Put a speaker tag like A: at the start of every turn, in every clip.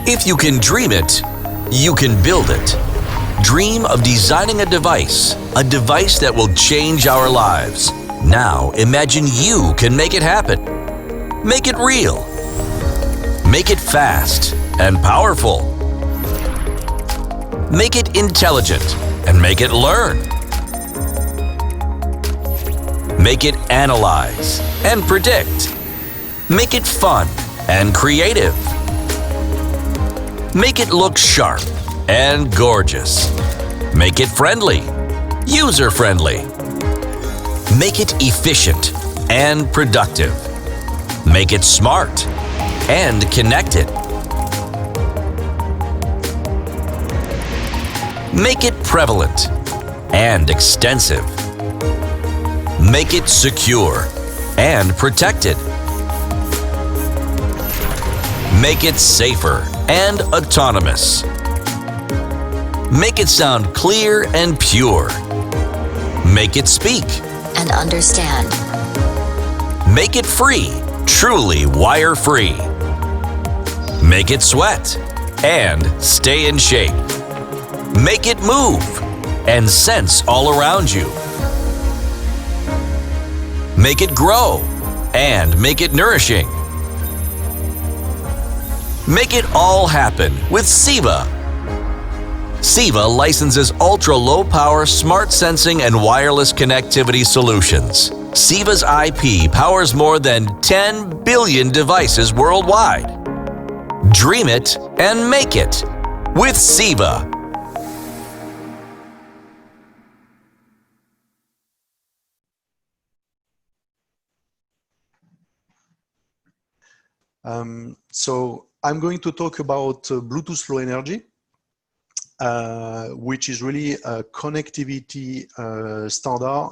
A: If you can dream it, you can build it. Dream of designing a device that will change our lives. Now imagine you can make it happen. Make it real. Make it fast and powerful. Make it intelligent and make it learn. Make it analyze and predict. Make it fun and creative. Make it look sharp and gorgeous. Make it friendly, user-friendly. Make it efficient and productive. Make it smart and connected. Make it prevalent and extensive. Make it secure and protected. Make it safer and autonomous. Make it sound clear and pure. Make it speak
B: and understand.
A: Make it free, truly wire-free. Make it sweat and stay in shape. Make it move and sense all around you. Make it grow and make it nourishing. Make it all happen with SIVA. SIVA licenses ultra-low power smart sensing and wireless connectivity solutions. SIVA's IP powers more than 10 billion devices worldwide. Dream it and make it with SIVA.
C: So I'm going to talk about Bluetooth Low Energy, which is really a connectivity standard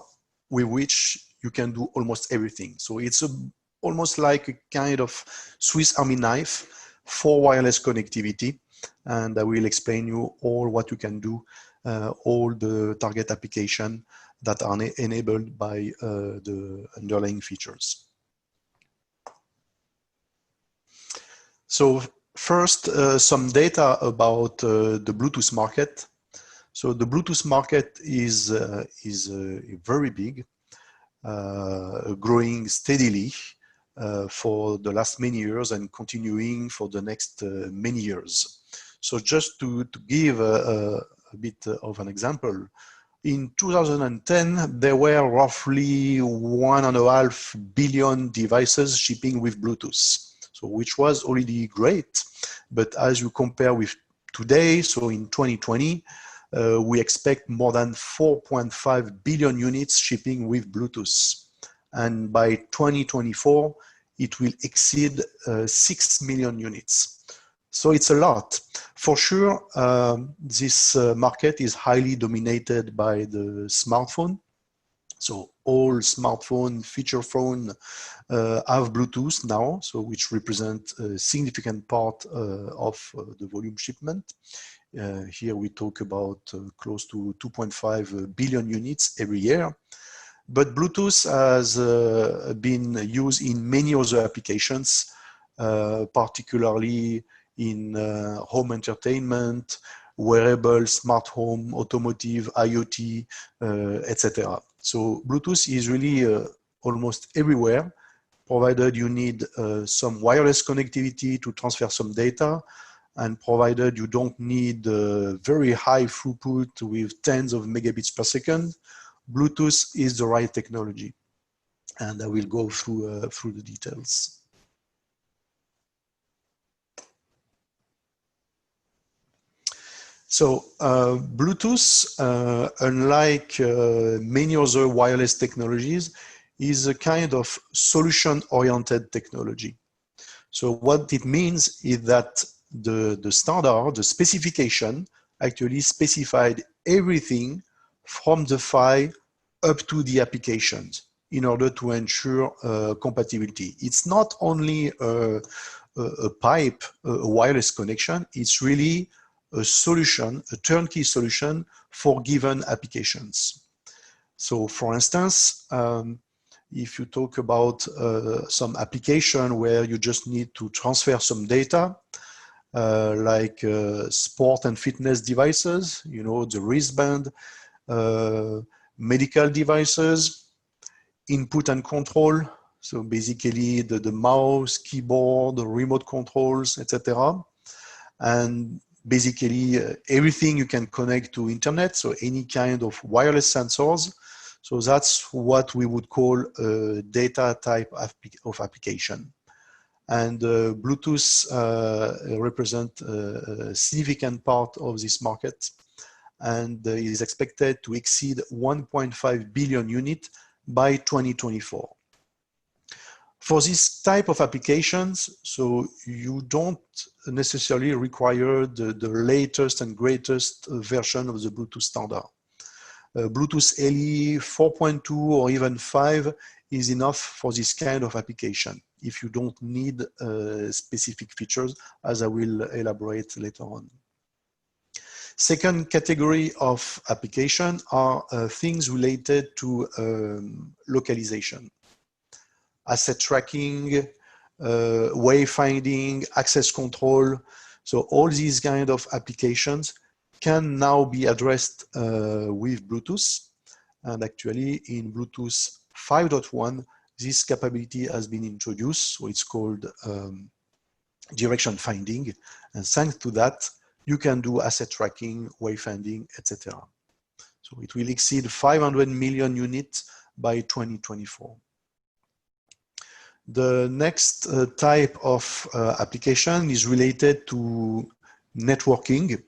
C: with which you can do almost everything. So it's almost like a kind of Swiss Army knife for wireless connectivity. And I will explain you all what you can do, all the target application that are enabled by the underlying features. So first, some data about the Bluetooth market. So the Bluetooth market is very big, growing steadily for the last many years and continuing for the next many years. So just to give a bit of an example, in 2010, there were roughly 1.5 billion devices shipping with Bluetooth. So which was already great, but as you compare with today, so in 2020, we expect more than 4.5 billion units shipping with Bluetooth. And by 2024, it will exceed 6 million units. So it's a lot. For sure, this market is highly dominated by the smartphone. So all smartphone, feature phone have Bluetooth now, so which represent a significant part of the volume shipment. Here we talk about close to 2.5 billion units every year. But Bluetooth has been used in many other applications, particularly in home entertainment, wearable, smart home, automotive, IoT, etc. So Bluetooth is really almost everywhere, provided you need some wireless connectivity to transfer some data, and provided you don't need very high throughput with tens of megabits per second, Bluetooth is the right technology. And I will go through the details. So Bluetooth, unlike many other wireless technologies, is a kind of solution-oriented technology. So what it means is that the standard, the specification, actually specified everything from the PHY up to the applications in order to ensure compatibility. It's not only a pipe, a wireless connection, it's really a solution, a turnkey solution for given applications. So for instance, if you talk about some application where you just need to transfer some data, like sport and fitness devices, you know, the wristband, medical devices, input and control. So basically the mouse, keyboard, remote controls, etc. And basically everything you can connect to internet, so any kind of wireless sensors. So that's what we would call a data type of application. And Bluetooth represent a significant part of this market, and is expected to exceed 1.5 billion units by 2024. For this type of applications, so you don't necessarily require the latest and greatest version of the Bluetooth standard. Bluetooth LE 4.2 or even 5 is enough for this kind of application if you don't need specific features, as I will elaborate later on. Second category of application are things related to localization. Asset tracking, wayfinding, access control. So all these kind of applications can now be addressed with Bluetooth. And actually in Bluetooth 5.1, this capability has been introduced. So it's called direction finding. And thanks to that, you can do asset tracking, wayfinding, etc. So it will exceed 500 million units by 2024. The next type of application is related to networking,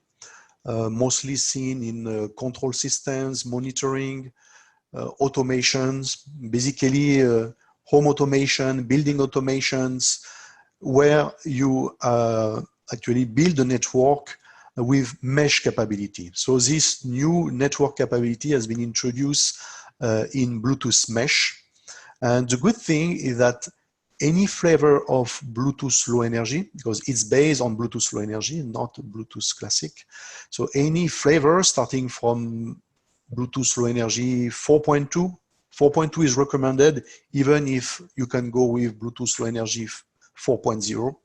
C: mostly seen in control systems, monitoring, automations, basically home automation, building automations, where you actually build a network with mesh capability. So this new network capability has been introduced in Bluetooth Mesh. And the good thing is that any flavor of Bluetooth Low Energy, because it's based on Bluetooth Low Energy, not Bluetooth Classic. So any flavor starting from Bluetooth Low Energy 4.2, 4.2 is recommended, even if you can go with Bluetooth Low Energy 4.0.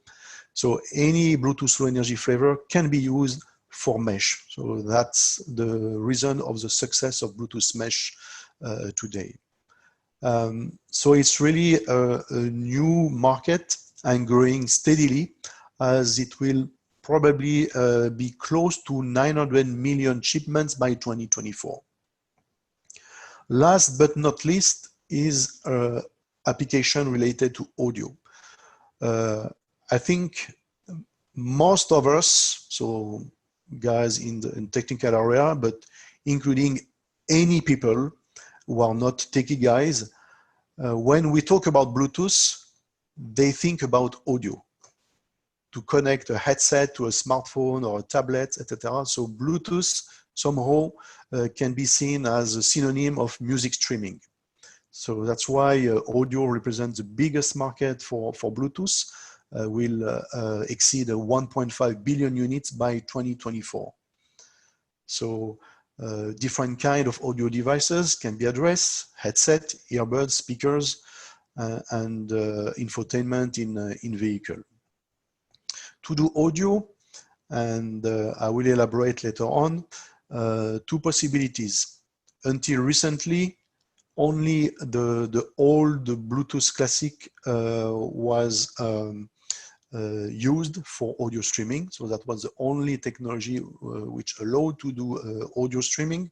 C: So any Bluetooth Low Energy flavor can be used for mesh. So that's the reason of the success of Bluetooth Mesh today. So it's really a new market and growing steadily, as it will probably be close to 900 million shipments by 2024. Last but not least is application related to audio. I think most of us, so guys in the technical area, but including any people who are not techie guys, when we talk about Bluetooth, they think about audio, to connect a headset to a smartphone or a tablet, etc. So Bluetooth somehow can be seen as a synonym of music streaming. So that's why audio represents the biggest market for Bluetooth, will exceed 1.5 billion units by 2024. So different kind of audio devices can be addressed: headset, earbuds, speakers, and infotainment in vehicle. To do audio, and I will elaborate later on, two possibilities. Until recently, only the old Bluetooth Classic was used for audio streaming. So that was the only technology which allowed to do audio streaming.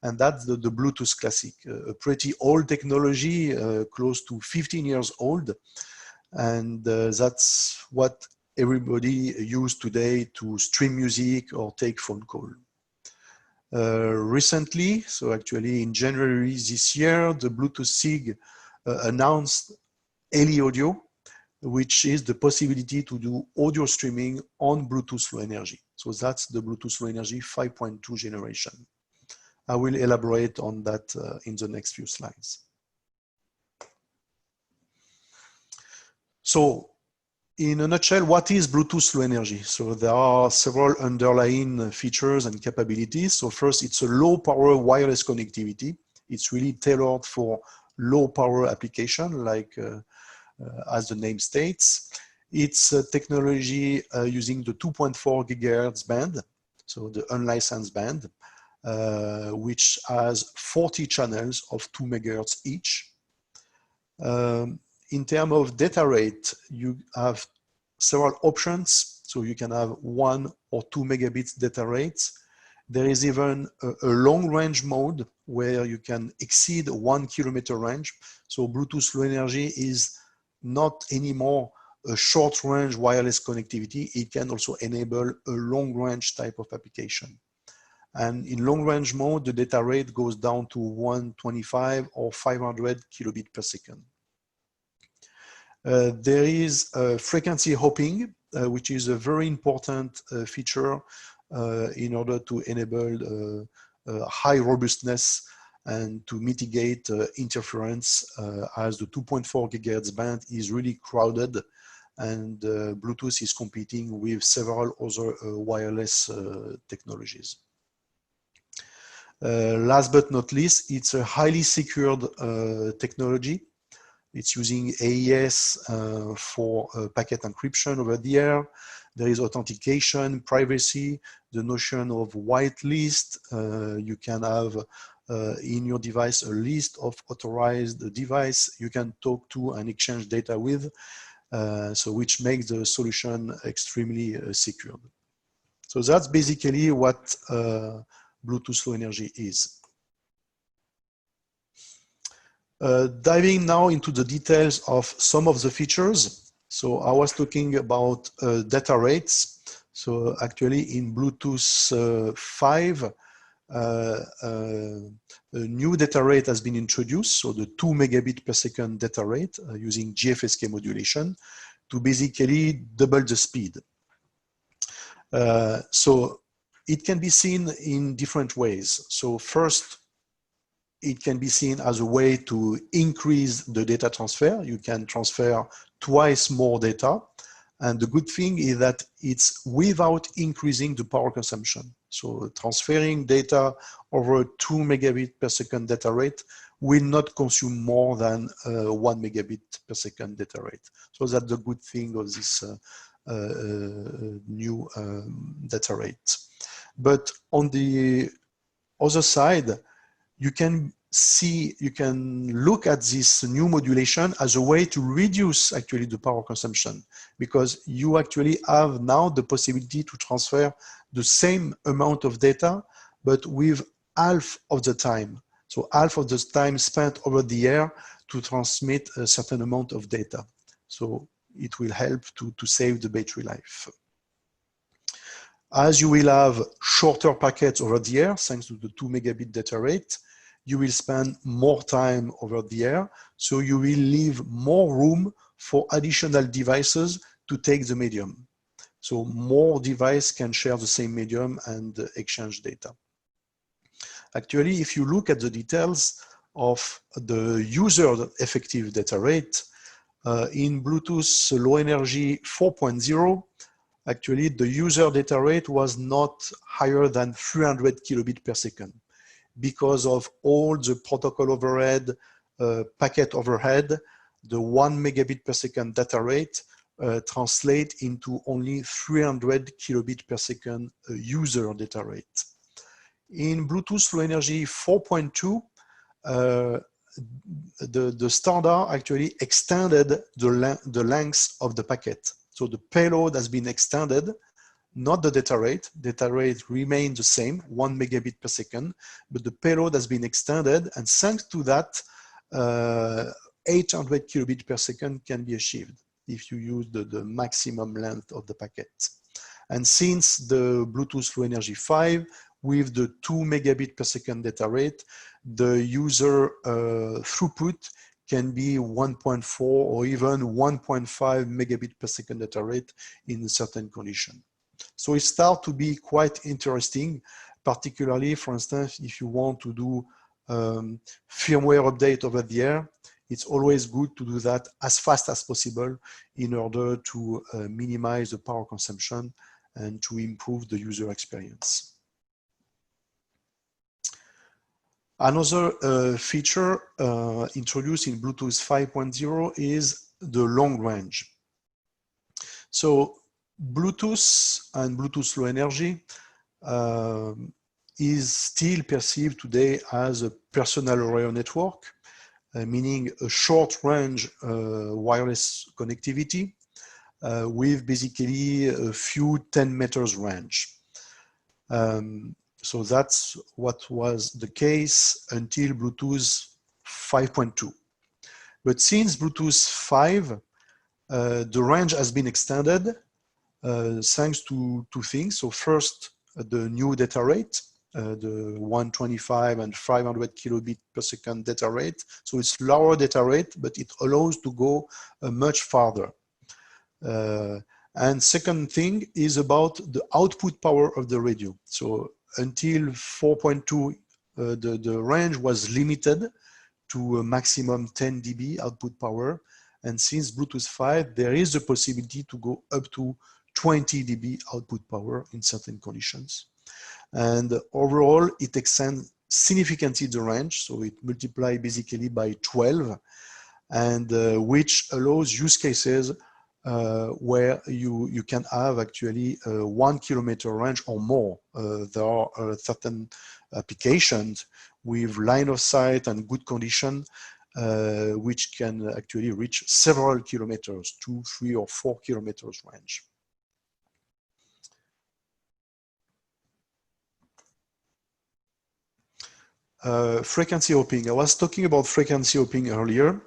C: And that's the Bluetooth Classic, a pretty old technology, close to 15 years old. And that's what everybody uses today to stream music or take phone call. Recently, so actually in January this year, the Bluetooth SIG announced LE Audio, which is the possibility to do audio streaming on Bluetooth Low Energy. So that's the Bluetooth Low Energy 5.2 generation. I will elaborate on that in the next few slides. So in a nutshell, what is Bluetooth Low Energy? So there are several underlying features and capabilities. So first, it's a low power wireless connectivity. It's really tailored for low power application, like as the name states. It's a technology using the 2.4 gigahertz band, so the unlicensed band, which has 40 channels of 2 megahertz each. In terms of data rate, you have several options. So you can have 1 or 2 megabits data rates. There is even a long range mode where you can exceed 1 kilometer range. So Bluetooth Low Energy is not anymore a short range wireless connectivity. It can also enable a long range type of application. And in long range mode, the data rate goes down to 125 or 500 kilobit per second. There is frequency hopping, which is a very important feature in order to enable high robustness and to mitigate interference, as the 2.4 gigahertz band is really crowded, and Bluetooth is competing with several other wireless technologies. Last but not least, it's a highly secured technology. It's using AES for packet encryption over the air. There is authentication, privacy, the notion of whitelist. You can have in your device a list of authorized devices you can talk to and exchange data with, so which makes the solution extremely secured. So that's basically what Bluetooth Low Energy is. Diving now into the details of some of the features. So I was talking about data rates. So actually in Bluetooth 5, a new data rate has been introduced. So the 2 megabit per second data rate using GFSK modulation to basically double the speed. So it can be seen in different ways. So first, it can be seen as a way to increase the data transfer. You can transfer twice more data. And the good thing is that it's without increasing the power consumption. So transferring data over a 2 megabit per second data rate will not consume more than 1 megabit per second data rate. So that's the good thing of this new data rate. But on the other side, you can look at this new modulation as a way to reduce actually the power consumption, because you actually have now the possibility to transfer the same amount of data, but with half of the time. So half of the time spent over the air to transmit a certain amount of data. So it will help to save the battery life. As you will have shorter packets over the air, thanks to the 2 megabit data rate, you will spend more time over the air, so you will leave more room for additional devices to take the medium. So more devices can share the same medium and exchange data. Actually, if you look at the details of the user effective data rate, in Bluetooth Low Energy 4.0, actually the user data rate was not higher than 300 kilobit per second, because of all the protocol overhead, packet overhead. The 1 megabit per second data rate translate into only 300 kilobit per second user data rate. In Bluetooth Low Energy 4.2, the standard actually extended the length of the packet. So the payload has been extended, not the data rate. Data rate remains the same, 1 megabit per second, but the payload has been extended, and thanks to that, 800 kilobit per second can be achieved if you use the maximum length of the packet. And since the Bluetooth Low Energy 5, with the 2 megabit per second data rate, the user throughput can be 1.4 or even 1.5 megabit per second data rate in a certain condition. So it starts to be quite interesting, particularly, for instance, if you want to do firmware update over the air. It's always good to do that as fast as possible in order to minimize the power consumption and to improve the user experience. Another feature introduced in Bluetooth 5.0 is the long range. So Bluetooth and Bluetooth Low Energy is still perceived today as a personal radio network, meaning a short range wireless connectivity with basically a few 10 meters range. So that's what was the case until Bluetooth 5.2. But since Bluetooth 5, the range has been extended thanks to two things. So first, the new data rate, the 125 and 500 kilobit per second data rate. So it's lower data rate, but it allows to go much farther. And second thing is about the output power of the radio. So until 4.2, the range was limited to a maximum 10 dB output power. And since Bluetooth 5, there is a possibility to go up to 20 dB output power in certain conditions. And overall, it extends significantly the range. So it multiplies basically by 12, and which allows use cases where you can have actually 1 kilometer range or more. There are certain applications with line of sight and good condition which can actually reach several kilometers, 2, 3, or 4 kilometers range. Frequency hopping. I was talking about frequency hopping earlier.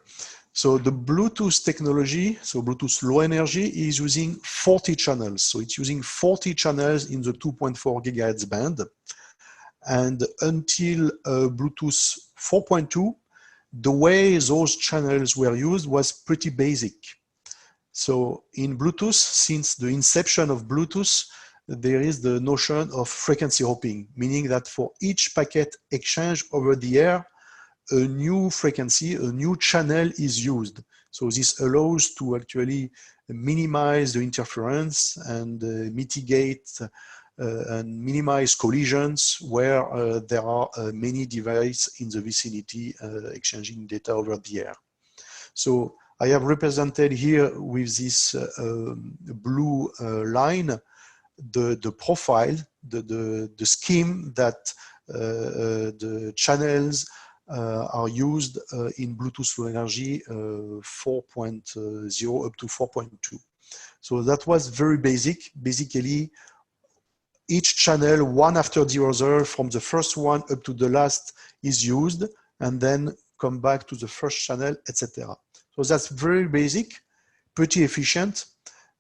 C: So the Bluetooth technology, so Bluetooth Low Energy, is using 40 channels. So it's using 40 channels in the 2.4 gigahertz band. And until Bluetooth 4.2, the way those channels were used was pretty basic. So in Bluetooth, since the inception of Bluetooth, there is the notion of frequency hopping, meaning that for each packet exchange over the air, a new frequency, a new channel is used. So this allows to actually minimize the interference and mitigate and minimize collisions where there are many devices in the vicinity exchanging data over the air. So I have represented here with this blue line the profile, the scheme that the channels are used in Bluetooth Low Energy 4.0 up to 4.2. So that was very basic. Basically, each channel, one after the other, from the first one up to the last, is used, and then come back to the first channel, etc. So that's very basic, pretty efficient.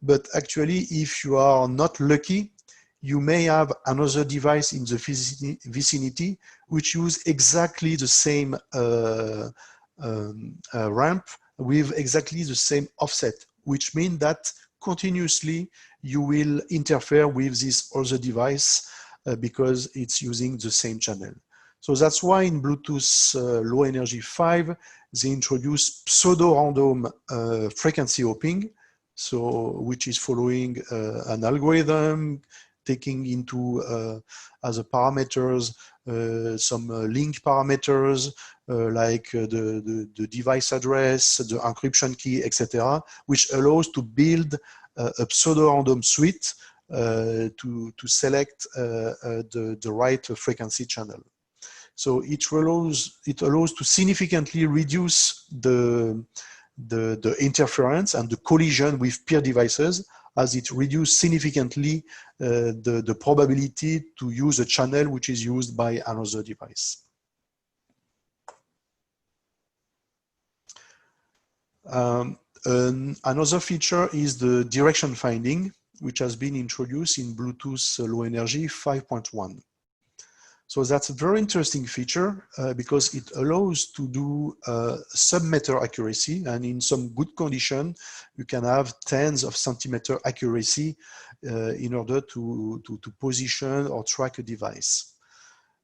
C: But actually, if you are not lucky, you may have another device in the vicinity which use exactly the same ramp with exactly the same offset, which means that continuously you will interfere with this other device because it's using the same channel. So that's why in Bluetooth Low Energy 5, they introduce pseudo-random frequency hopping, so which is following an algorithm, taking into as a parameters some link parameters like the device address, the encryption key, etc., which allows to build a pseudo-random suite to select the right frequency channel. So it allows to significantly reduce the interference and the collision with peer devices, as it reduces significantly the probability to use a channel which is used by another device. Another feature is the direction finding, which has been introduced in Bluetooth Low Energy 5.1. So that's a very interesting feature because it allows to do sub-meter accuracy, and in some good condition, you can have tens of centimeter accuracy in order to position or track a device.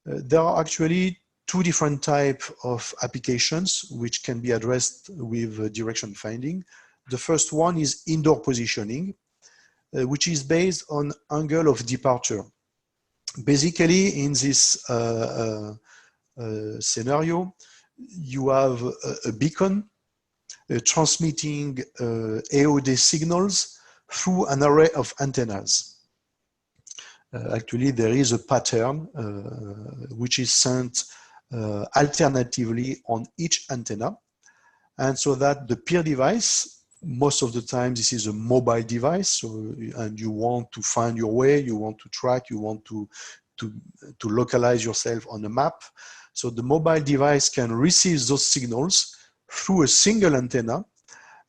C: There are actually two different types of applications which can be addressed with direction finding. The first one is indoor positioning, which is based on angle of departure. Basically, in this scenario, you have a beacon transmitting AOD signals through an array of antennas. Actually, there is a pattern which is sent alternatively on each antenna. And so that the peer device, most of the time, this is a mobile device. So, and you want to find your way, you want to track, you want to localize yourself on a map. So the mobile device can receive those signals through a single antenna.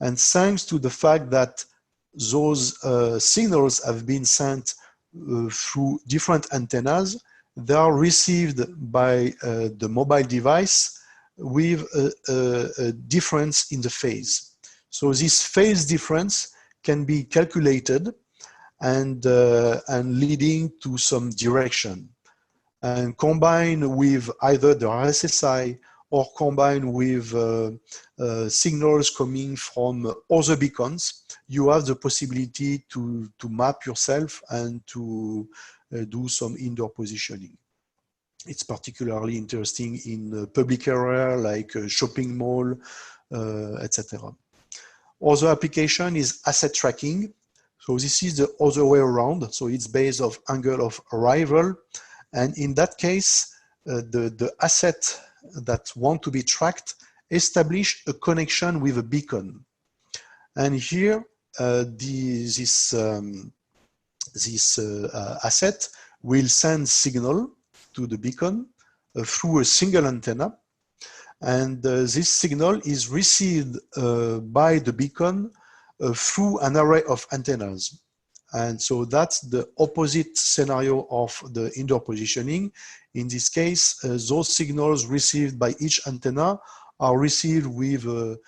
C: And thanks to the fact that those signals have been sent through different antennas, they are received by the mobile device with a difference in the phase. So this phase difference can be calculated and leading to some direction. And combined with either the RSSI or combined with signals coming from other beacons, you have the possibility to map yourself and to do some indoor positioning. It's particularly interesting in public area like a shopping mall, etc. Other application is asset tracking. So this is the other way around. So it's based on angle of arrival. And in that case, the asset that want to be tracked establish a connection with a beacon. And here, this asset will send signal to the beacon through a single antenna. And this signal is received by the beacon through an array of antennas. And so that's the opposite scenario of the indoor positioning. In this case, those signals received by each antenna are received with a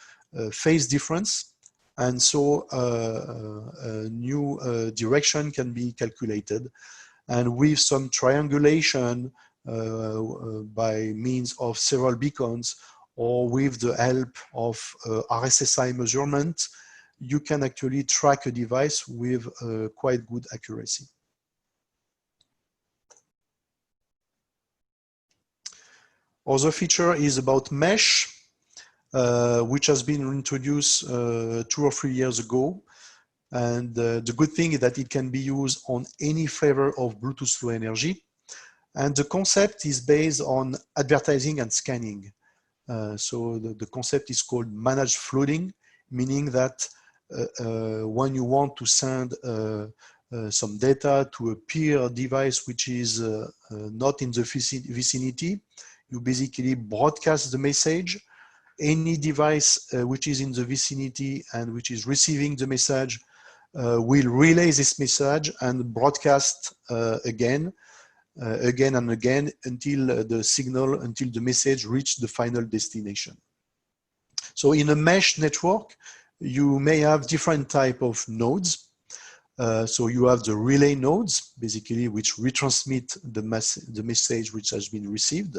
C: phase difference. And so a new direction can be calculated. And with some triangulation by means of several beacons or with the help of RSSI measurement, you can actually track a device with quite good accuracy. Other feature is about mesh, which has been introduced 2 or 3 years ago. And the good thing is that it can be used on any flavor of Bluetooth Low Energy. And the concept is based on advertising and scanning. So the concept is called managed flooding, meaning that when you want to send some data to a peer device which is not in the vicinity, you basically broadcast the message. Any device which is in the vicinity and which is receiving the message will relay this message and broadcast again and again until the message reaches the final destination. So in a mesh network, you may have different type of nodes. So you have the relay nodes, basically, which retransmit the message which has been received.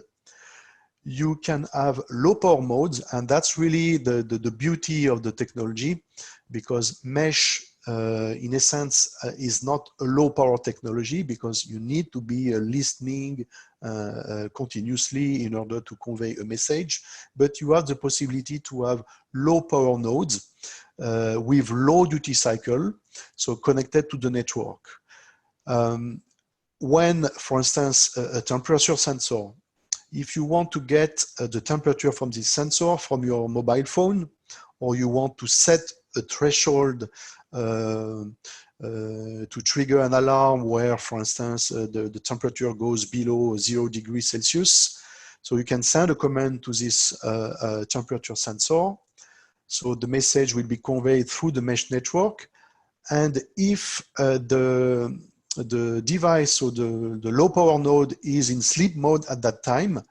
C: You can have low power modes, and that's really the beauty of the technology, because mesh in essence is not a low power technology, because you need to be listening continuously in order to convey a message, but you have the possibility to have low power nodes with low duty cycle, so connected to the network. When, for instance, a temperature sensor, if you want to get the temperature from this sensor from your mobile phone, or you want to set a threshold to trigger an alarm where, for instance, the temperature goes below 0 degrees Celsius, so you can send a command to this temperature sensor. So the message will be conveyed through the mesh network. And if the device or the low power node is in sleep mode at that time,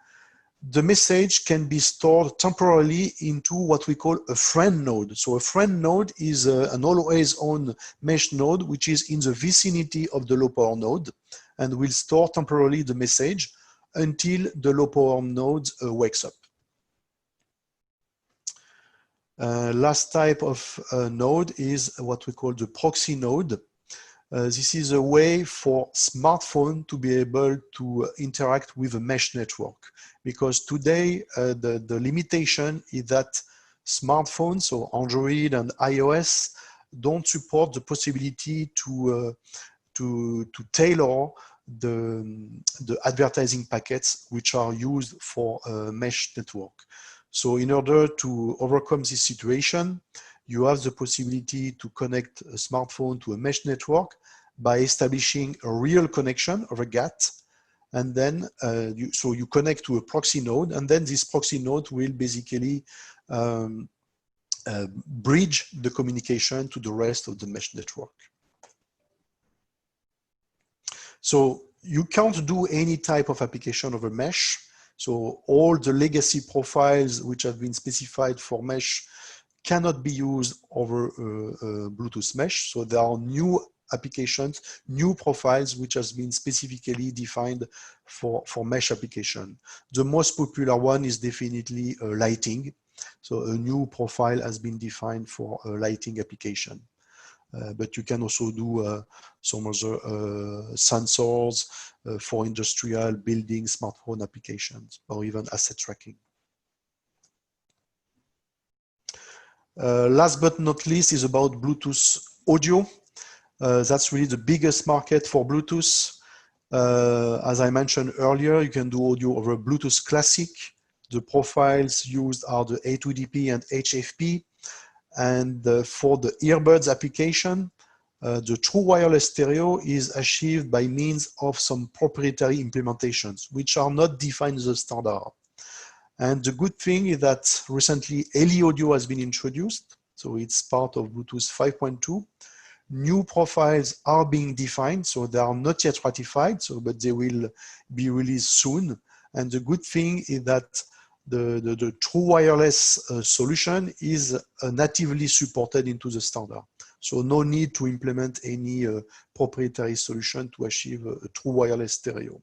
C: the message can be stored temporarily into what we call a friend node. So a friend node is an always on mesh node, which is in the vicinity of the low power node and will store temporarily the message until the low power node wakes up. Last type of node is what we call the proxy node. This is a way for smartphone to be able to interact with a mesh network, because today the limitation is that smartphones, so Android and iOS, don't support the possibility to tailor the advertising packets which are used for a mesh network. So in order to overcome this situation, you have the possibility to connect a smartphone to a mesh network by establishing a real connection over GATT. And then so you connect to a proxy node, and then this proxy node will basically bridge the communication to the rest of the mesh network. So you can't do any type of application over mesh. So all the legacy profiles which have been specified for mesh cannot be used over Bluetooth mesh. So there are new applications, new profiles which has been specifically defined for mesh application. The most popular one is definitely lighting. So a new profile has been defined for a lighting application. But you can also do some other sensors for industrial, building, smartphone applications, or even asset tracking. Last but not least is about Bluetooth audio. That's really the biggest market for Bluetooth. As I mentioned earlier, you can do audio over Bluetooth Classic. The profiles used are the A2DP and HFP. And for the earbuds application, the true wireless stereo is achieved by means of some proprietary implementations, which are not defined as a standard. And the good thing is that recently LE audio has been introduced. So it's part of Bluetooth 5.2. New profiles are being defined, so they are not yet ratified, but they will be released soon. And the good thing is that the true wireless solution is natively supported into the standard. So no need to implement any proprietary solution to achieve a true wireless stereo.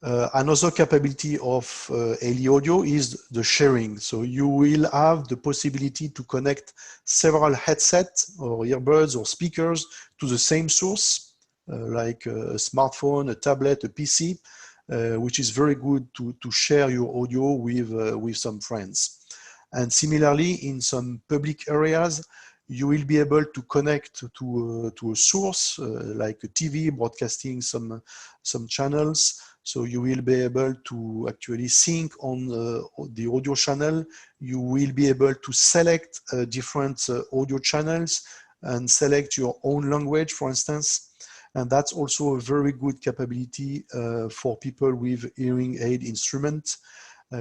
C: Another capability of LE audio is the sharing. So you will have the possibility to connect several headsets or earbuds or speakers to the same source, like a smartphone, a tablet, a PC, which is very good to share your audio with some friends. And similarly, in some public areas, you will be able to connect to a source like a TV broadcasting some channels. So you will be able to actually sync on the audio channel. You will be able to select different audio channels and select your own language, for instance. And that's also a very good capability for people with hearing aid instruments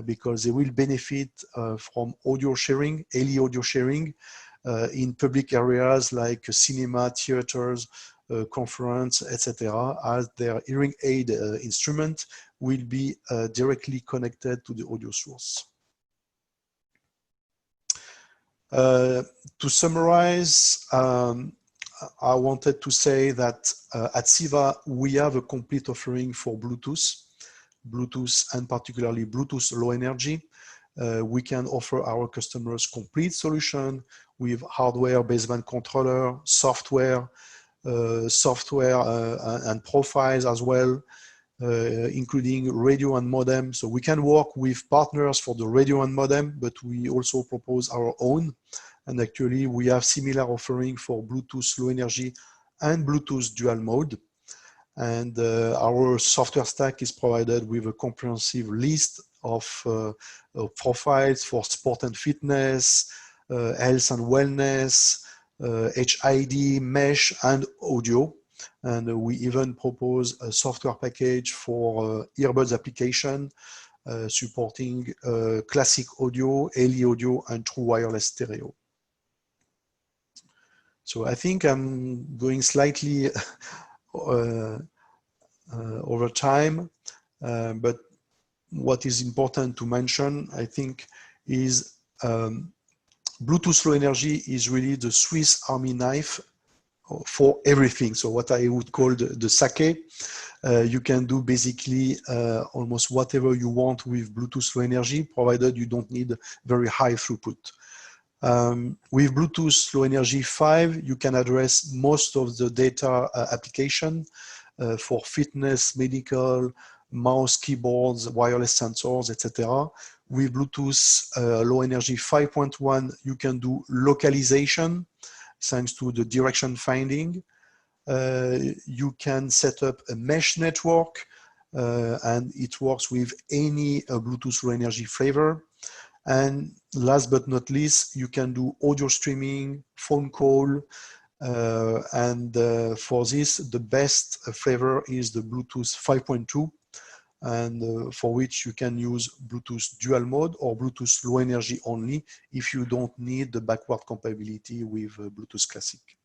C: because they will benefit from audio sharing, LE audio sharing in public areas like cinema, theaters, conference, etc., as their hearing aid instrument will be directly connected to the audio source. To summarize, I wanted to say that at CEVA, we have a complete offering for Bluetooth and particularly Bluetooth low energy. We can offer our customers complete solution with hardware, baseband controller, software and profiles as well, including radio and modem. So we can work with partners for the radio and modem, but we also propose our own. And actually, we have similar offering for Bluetooth low energy and Bluetooth dual mode. And our software stack is provided with a comprehensive list of profiles for sport and fitness, health and wellness, HID, mesh, and audio. And we even propose a software package for earbuds application, supporting classic audio, LE audio, and true wireless stereo. So I think I'm going slightly over time, but what is important to mention, I think, is Bluetooth low energy is really the Swiss Army knife for everything. So what I would call the sake. You can do basically almost whatever you want with Bluetooth low energy, provided you don't need very high throughput. With Bluetooth low energy 5, you can address most of the data application for fitness, medical, mouse, keyboards, wireless sensors, etc., With Bluetooth low energy 5.1, you can do localization thanks to the direction finding. You can set up a mesh network and it works with any Bluetooth low energy flavor. And last but not least, you can do audio streaming, phone call, for this, the best flavor is the Bluetooth 5.2, and for which you can use Bluetooth dual mode or Bluetooth low energy only if you don't need the backward compatibility with Bluetooth Classic.